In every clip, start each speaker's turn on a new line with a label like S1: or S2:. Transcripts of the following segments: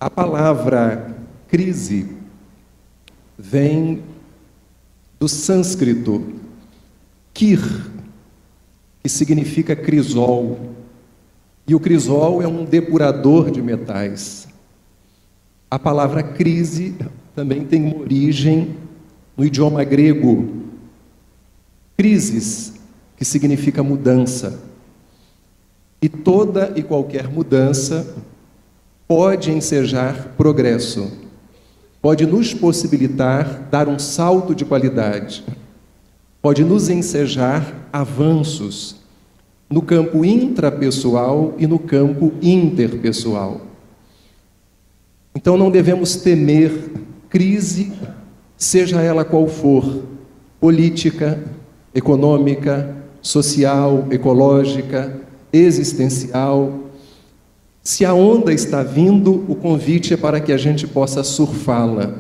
S1: A palavra crise vem do sânscrito kir, que significa crisol. E o crisol é um depurador de metais. A palavra crise também tem uma origem no idioma grego. Crisis, que significa mudança. E toda e qualquer mudança pode ensejar progresso, pode nos possibilitar dar um salto de qualidade, pode nos ensejar avanços no campo intrapessoal e no campo interpessoal. Então não devemos temer crise, seja ela qual for, política, econômica, social, ecológica, existencial. Se a onda está vindo, o convite é para que a gente possa surfá-la.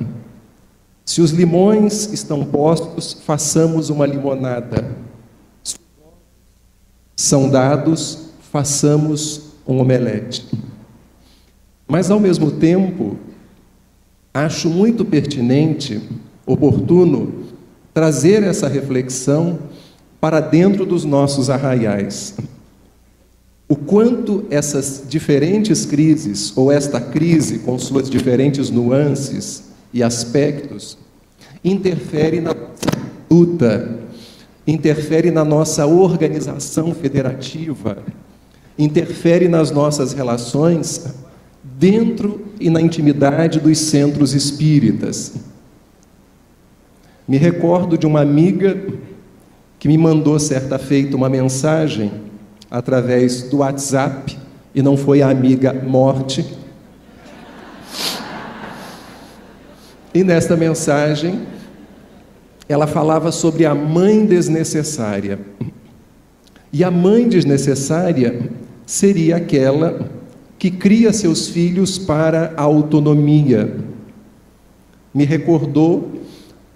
S1: Se os limões estão postos, façamos uma limonada. Se os ovos são dados, façamos um omelete. Mas, ao mesmo tempo, acho muito pertinente, oportuno, trazer essa reflexão para dentro dos nossos arraiais. O quanto essas diferentes crises, ou esta crise com suas diferentes nuances e aspectos, interfere na nossa luta, interfere na nossa organização federativa, interfere nas nossas relações dentro e na intimidade dos centros espíritas. Me recordo de uma amiga que me mandou certa feita uma mensagem através do WhatsApp, e não foi a amiga morte. E nesta mensagem, ela falava sobre a mãe desnecessária. E a mãe desnecessária seria aquela que cria seus filhos para a autonomia. Me recordou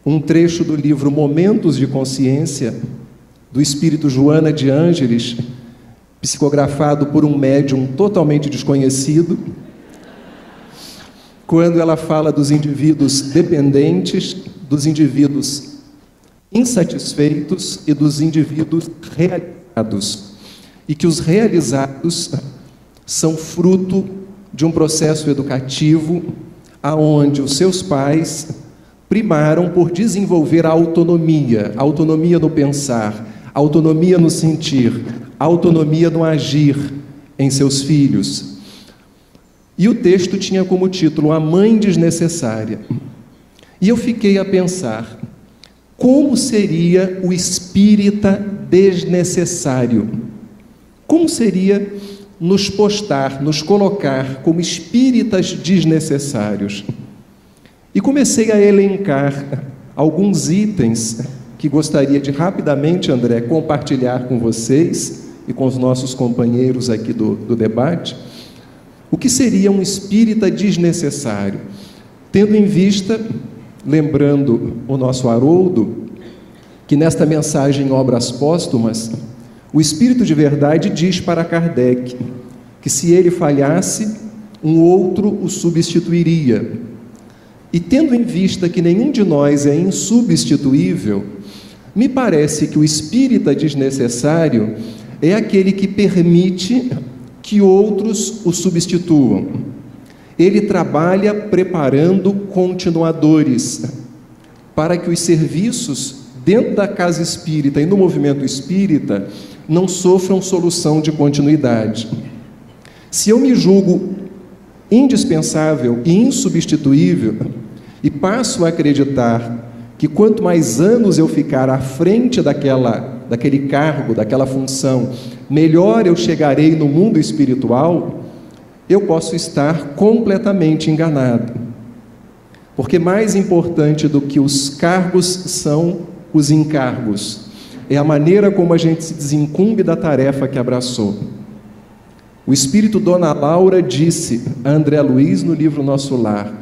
S1: um trecho do livro Momentos de Consciência, do espírito Joana de Ângeles, psicografado por um médium totalmente desconhecido, quando ela fala dos indivíduos dependentes, dos indivíduos insatisfeitos e dos indivíduos realizados, e que os realizados são fruto de um processo educativo aonde os seus pais primaram por desenvolver a autonomia no pensar, autonomia no sentir, autonomia no agir em seus filhos. E o texto tinha como título A Mãe Desnecessária. E eu fiquei a pensar, como seria o espírita desnecessário? Como seria nos postar, nos colocar como espíritas desnecessários? E comecei a elencar alguns itens que gostaria de rapidamente, André, compartilhar com vocês e com os nossos companheiros aqui do debate, o que seria um espírita desnecessário, tendo em vista, lembrando o nosso Haroldo, que nesta mensagem Obras Póstumas, o Espírito de Verdade diz para Kardec que se ele falhasse, um outro o substituiria. E tendo em vista que nenhum de nós é insubstituível, me parece que o espírita desnecessário é aquele que permite que outros o substituam. Ele trabalha preparando continuadores para que os serviços dentro da casa espírita e no movimento espírita não sofram solução de continuidade. Se eu me julgo indispensável e insubstituível e passo a acreditar que quanto mais anos eu ficar à frente daquele cargo, daquela função, melhor eu chegarei no mundo espiritual, eu posso estar completamente enganado. Porque mais importante do que os cargos são os encargos. É a maneira como a gente se desincumbe da tarefa que abraçou. O espírito Dona Laura disse a André Luiz no livro Nosso Lar,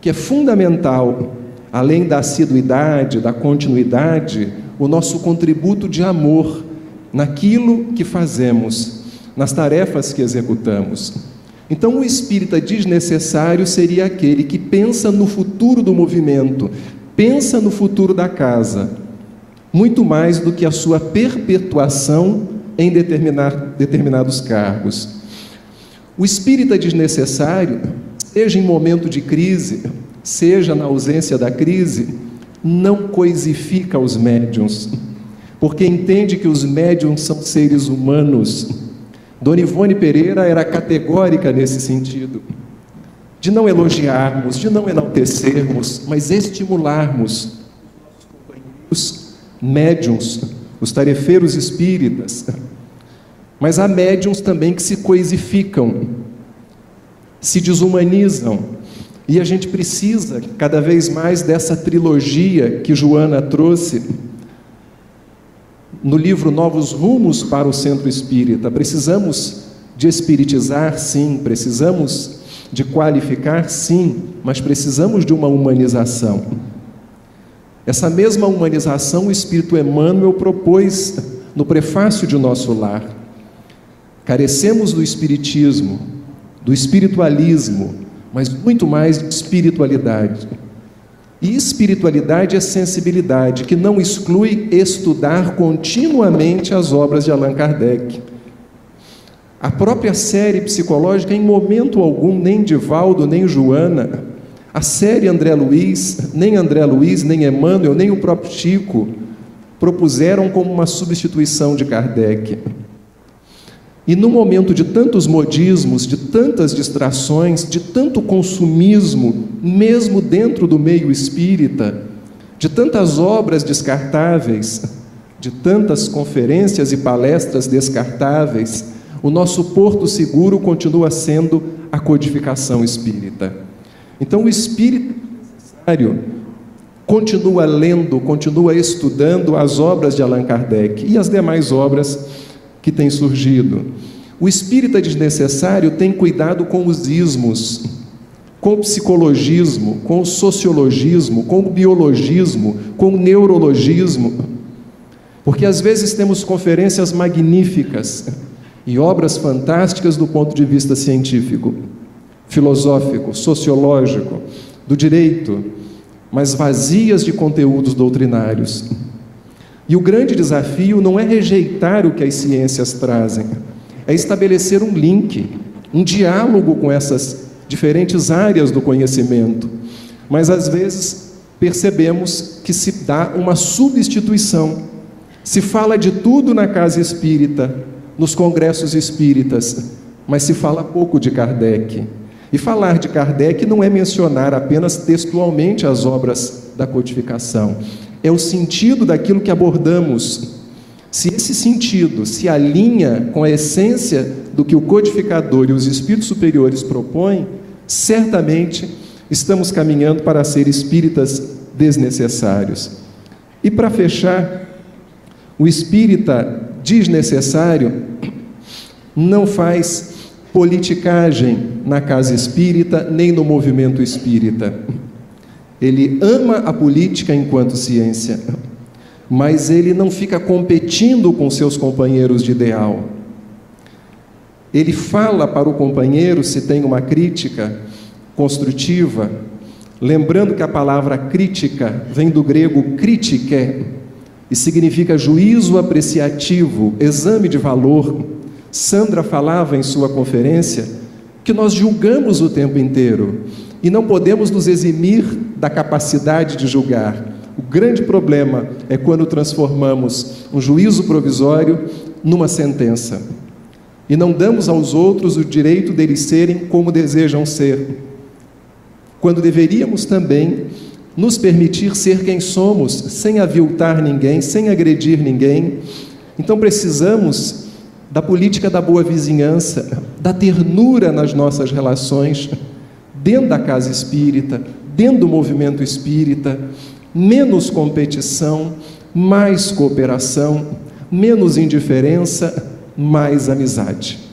S1: que é fundamental, além da assiduidade, da continuidade, o nosso contributo de amor naquilo que fazemos, nas tarefas que executamos. Então, o espírita desnecessário seria aquele que pensa no futuro do movimento, pensa no futuro da casa, muito mais do que a sua perpetuação em determinados cargos. O espírita desnecessário, seja em momento de crise, seja na ausência da crise, não coisifica os médiuns, porque entende que os médiuns são seres humanos. Dona Ivone Pereira era categórica nesse sentido, de não elogiarmos, de não enaltecermos, mas estimularmos os médiuns, os tarefeiros espíritas. Mas há médiuns também que se coisificam, se desumanizam, e a gente precisa cada vez mais dessa trilogia que Joana trouxe no livro Novos Rumos para o Centro Espírita. Precisamos de espiritizar, sim, precisamos de qualificar, sim, mas precisamos de uma humanização. Essa mesma humanização o Espírito Emmanuel propôs no prefácio de Nosso Lar. Carecemos do espiritismo, do espiritualismo, mas muito mais de espiritualidade. E espiritualidade é sensibilidade, que não exclui estudar continuamente as obras de Allan Kardec. A própria série psicológica, em momento algum, nem Divaldo, nem Joana, a série André Luiz, nem Emmanuel, nem o próprio Chico, propuseram como uma substituição de Kardec. E no momento de tantos modismos, de tantas distrações, de tanto consumismo, mesmo dentro do meio espírita, de tantas obras descartáveis, de tantas conferências e palestras descartáveis, o nosso porto seguro continua sendo a codificação espírita. Então, o espírito necessário continua lendo, continua estudando as obras de Allan Kardec e as demais obras que têm surgido. O espírita desnecessário tem cuidado com os ismos, com o psicologismo, com o sociologismo, com o biologismo, com o neurologismo, porque às vezes temos conferências magníficas e obras fantásticas do ponto de vista científico, filosófico, sociológico, do direito, mas vazias de conteúdos doutrinários. E o grande desafio não é rejeitar o que as ciências trazem, é estabelecer um link, um diálogo com essas diferentes áreas do conhecimento. Mas às vezes percebemos que se dá uma substituição. Se fala de tudo na casa espírita, nos congressos espíritas, mas se fala pouco de Kardec. E falar de Kardec não é mencionar apenas textualmente as obras da codificação, é o sentido daquilo que abordamos. Se esse sentido se alinha com a essência do que o codificador e os espíritos superiores propõem, certamente estamos caminhando para ser espíritas desnecessários. E para fechar, o espírita desnecessário não faz politicagem na casa espírita nem no movimento espírita. Ele ama a política enquanto ciência, mas ele não fica competindo com seus companheiros de ideal. Ele fala para o companheiro, se tem uma crítica construtiva, lembrando que a palavra crítica vem do grego kritike, e significa juízo apreciativo, exame de valor. Sandra falava em sua conferência que nós julgamos o tempo inteiro e não podemos nos eximir da capacidade de julgar. O grande problema é quando transformamos um juízo provisório numa sentença e não damos aos outros o direito deles serem como desejam ser, quando deveríamos também nos permitir ser quem somos, sem aviltar ninguém, sem agredir ninguém. Então precisamos da política da boa vizinhança, da ternura nas nossas relações, dentro da casa espírita, dentro do movimento espírita, menos competição, mais cooperação, menos indiferença, mais amizade.